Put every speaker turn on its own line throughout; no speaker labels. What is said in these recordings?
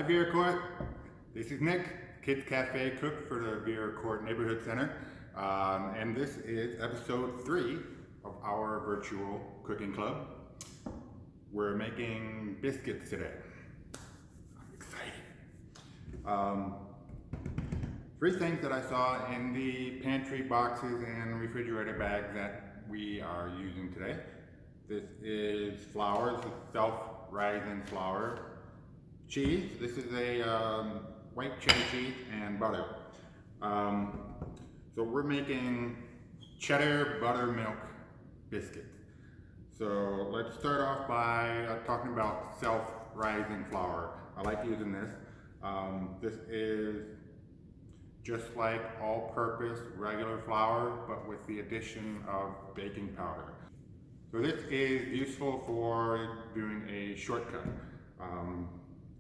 Vera Court. This is Nick, Kids Cafe cook for the Vera Court Neighborhood Center. And this is episode 3 of our virtual cooking club. We're making biscuits today. I'm excited. 3 things that I saw in the pantry boxes and refrigerator bags that we are using today. This is flour, this is self-rising flour. Cheese, this is a white cheddar cheese and butter. So we're making cheddar buttermilk biscuits. So let's start off by talking about self-rising flour. I like using this. This is just like all-purpose regular flour, but with the addition of baking powder. So this is useful for doing a shortcut.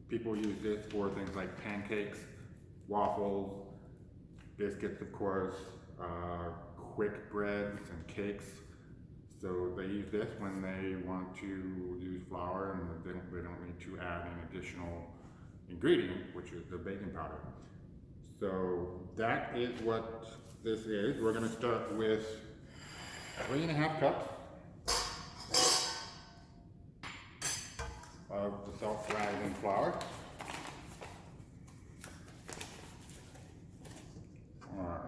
People use this for things like pancakes, waffles, biscuits, of course, quick breads and cakes. So they use this when they want to use flour and they don't need to add an additional ingredient, which is the baking powder. So that is what this is. We're going to start with 3½ cups of the self-rising flour. 1,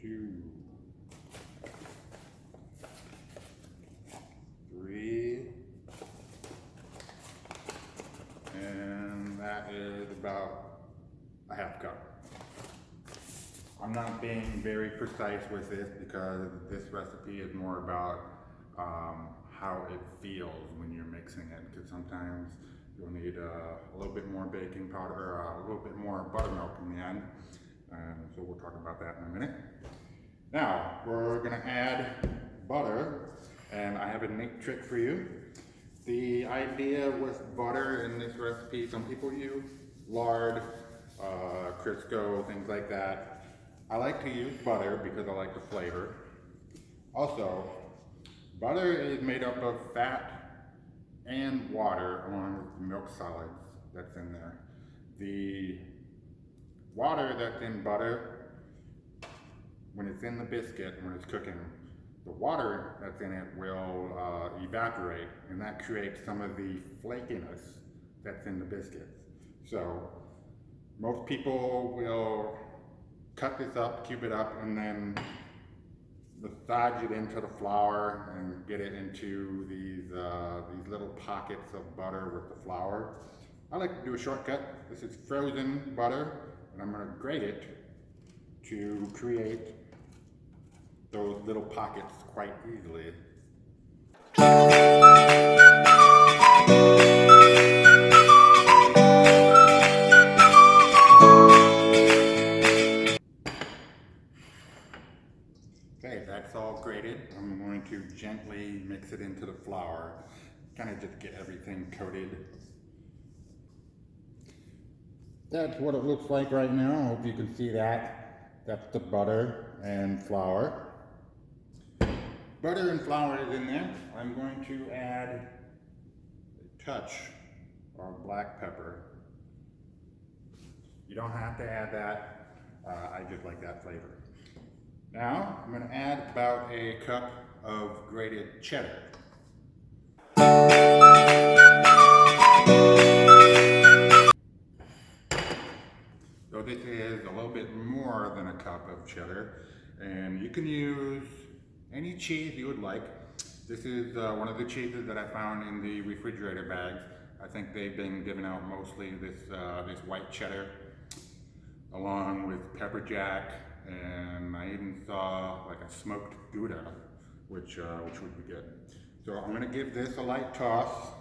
2, 3, and that is about ½ cup. I'm not being very precise with this because this recipe is more about how it feels when you're mixing it, because sometimes you'll need a little bit more baking powder, or a little bit more buttermilk in the end, so we'll talk about that in a minute. Now we're going to add butter, and I have a neat trick for you. The idea with butter in this recipe, some people use lard, Crisco, things like that. I like to use butter because I like the flavor. Also, butter is made up of fat and water along with the milk solids that's in there. The water that's in butter, when it's in the biscuit, when it's cooking, the water that's in it will evaporate, and that creates some of the flakiness that's in the biscuits. So most people will cut this up, cube it up, and then massage it into the flour and get it into these little pockets of butter with the flour. I like to do a shortcut. This is frozen butter, and I'm going to grate it to create those little pockets quite easily. Okay, that's all grated. I'm going to gently mix it into the flour, kind of just get everything coated. That's what it looks like right now. I hope you can see that. That's the butter and flour. Butter and flour is in there. I'm going to add a touch of black pepper. You don't have to add that. I just like that flavor. Now, I'm going to add about a cup of grated cheddar. So this is a little bit more than a cup of cheddar, and you can use any cheese you would like. This is one of the cheeses that I found in the refrigerator bags. I think they've been giving out mostly this white cheddar, along with pepper jack, and I even saw like a smoked Gouda, which would be good. So I'm going to give this a light toss.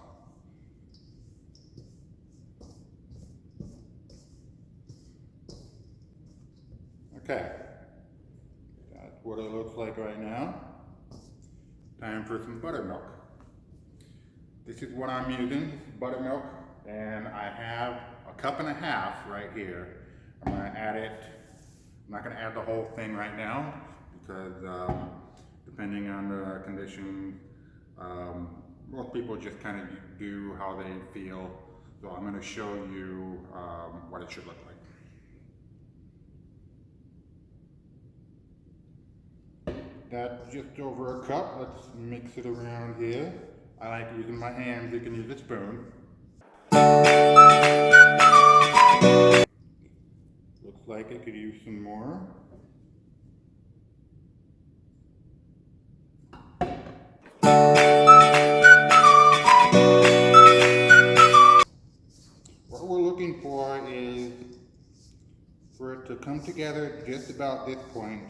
Okay, that's what it looks like right now. Time for some buttermilk. This is what I'm using, buttermilk, and I have 1½ cups right here. I'm going to add it. I'm not going to add the whole thing right now because depending on the condition, most people just kind of do how they feel. So I'm going to show you what it should look like. That's just over a cup. Let's mix it around here. I like using my hands. You can use a spoon. Looks like I could use some more. What we're looking for is for it to come together just about this point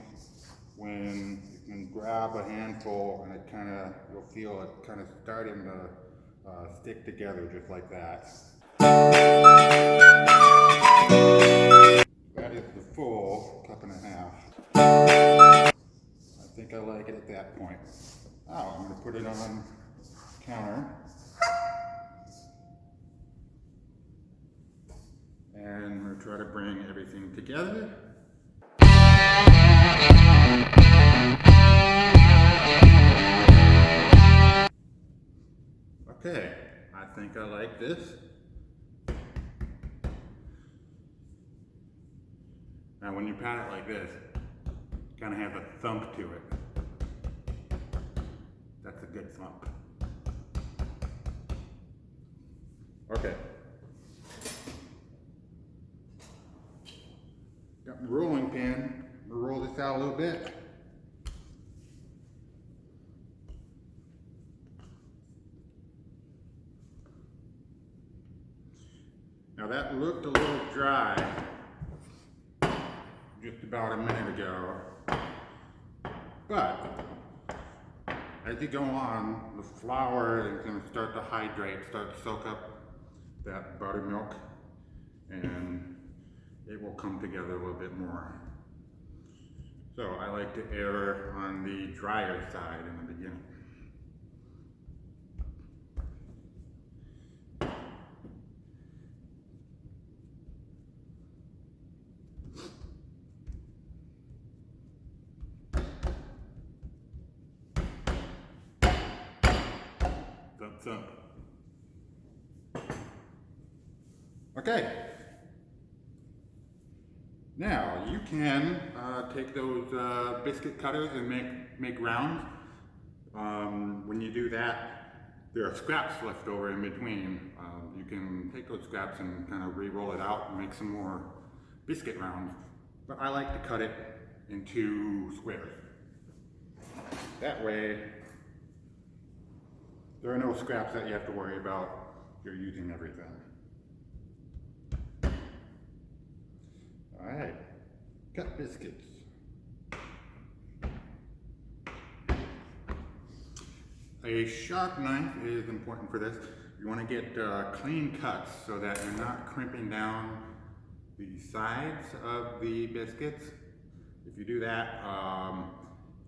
when you can grab a handful and it kind of, you'll feel it kind of starting to stick together just like that. That is the full cup and a half. I think I like it at that point. Now I'm going to put it on the counter. And we're going to try to bring everything together. Okay, I think I like this. Now when you pat it like this, it kind of has a thump to it. That's a good thump. Okay. Got my rolling pin. I'm going to roll this out a little bit. Now that looked a little dry just about a minute ago, but as you go on, the flour is going to start to hydrate, start to soak up that buttermilk, and it will come together a little bit more. So I like to err on the drier side in the beginning. Thump. Okay. Now you can take those biscuit cutters and make rounds. When you do that, there are scraps left over in between. You can take those scraps and kind of re-roll it out and make some more biscuit rounds. But I like to cut it into squares. That way, there are no scraps that you have to worry about. You're using everything. All right, cut biscuits. A sharp knife is important for this. You want to get clean cuts so that you're not crimping down the sides of the biscuits. If you do that,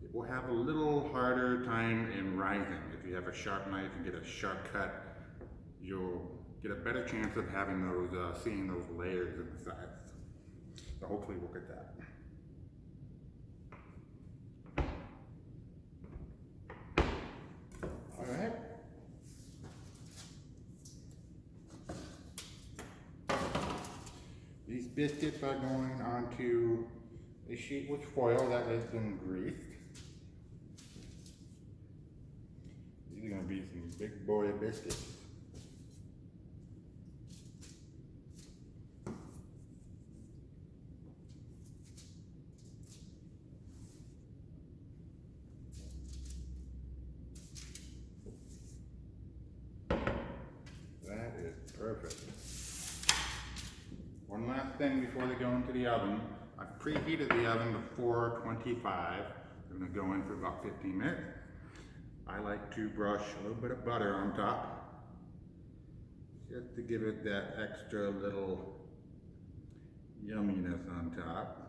it will have a little harder time in rising. If you have a sharp knife and get a sharp cut, you'll get a better chance of having those, seeing those layers in the sides. So hopefully we'll get that. All right. These biscuits are going onto a sheet with foil that has been greased. These are going to be some big boy biscuits. That is perfect. One last thing before they go into the oven. I've preheated the oven to 425. I'm going to go in for about 15 minutes. I like to brush a little bit of butter on top, just to give it that extra little yumminess on top.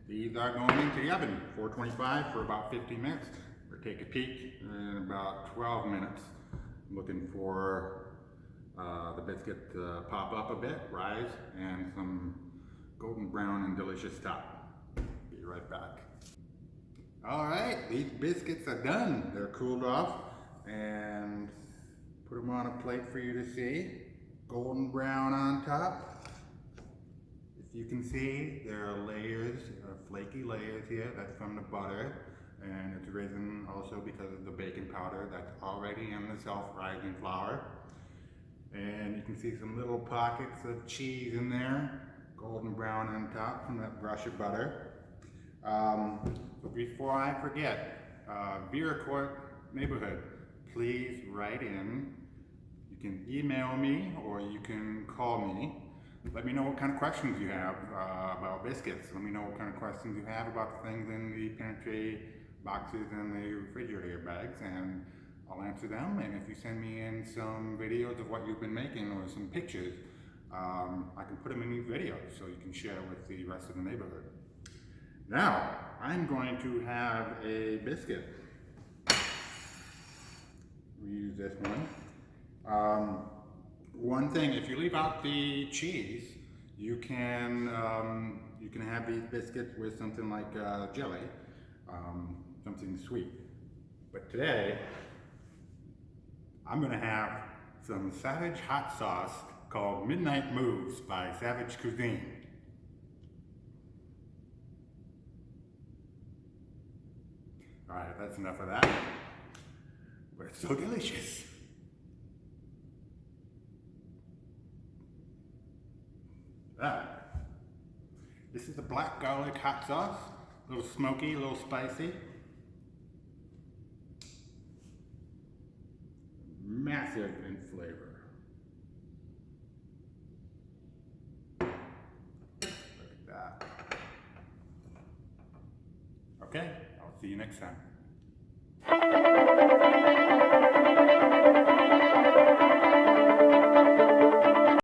These are going into the oven, 425 for about 15 minutes. We'll take a peek in about 12 minutes. I'm looking for the biscuits pop up a bit, rise, and some golden brown and delicious top. Be right back. All right, these biscuits are done. They're cooled off, and put them on a plate for you to see. Golden brown on top. If you can see, there are layers, flaky layers here. That's from the butter, and it's risen also because of the baking powder that's already in the self-rising flour. And you can see some little pockets of cheese in there, golden brown on top from that brush of butter. So before I forget, Vera neighborhood, please write in. You can email me or you can call me. Let me know what kind of questions you have about biscuits. Let me know what kind of questions you have about the things in the pantry boxes and the refrigerator bags, and I'll answer them. And if you send me in some videos of what you've been making or some pictures, I can put them in these videos so you can share with the rest of the neighborhood. Now, I'm going to have a biscuit. We use this one. One thing, if you leave out the cheese, you can have these biscuits with something like jelly, something sweet. But today, I'm gonna have some Savage hot sauce called Midnight Moves by Savage Cuisine. All right, that's enough of that. But it's so delicious. This is the black garlic hot sauce. A little smoky, a little spicy. Massive in flavor. Look at that. Okay, I'll see you next time.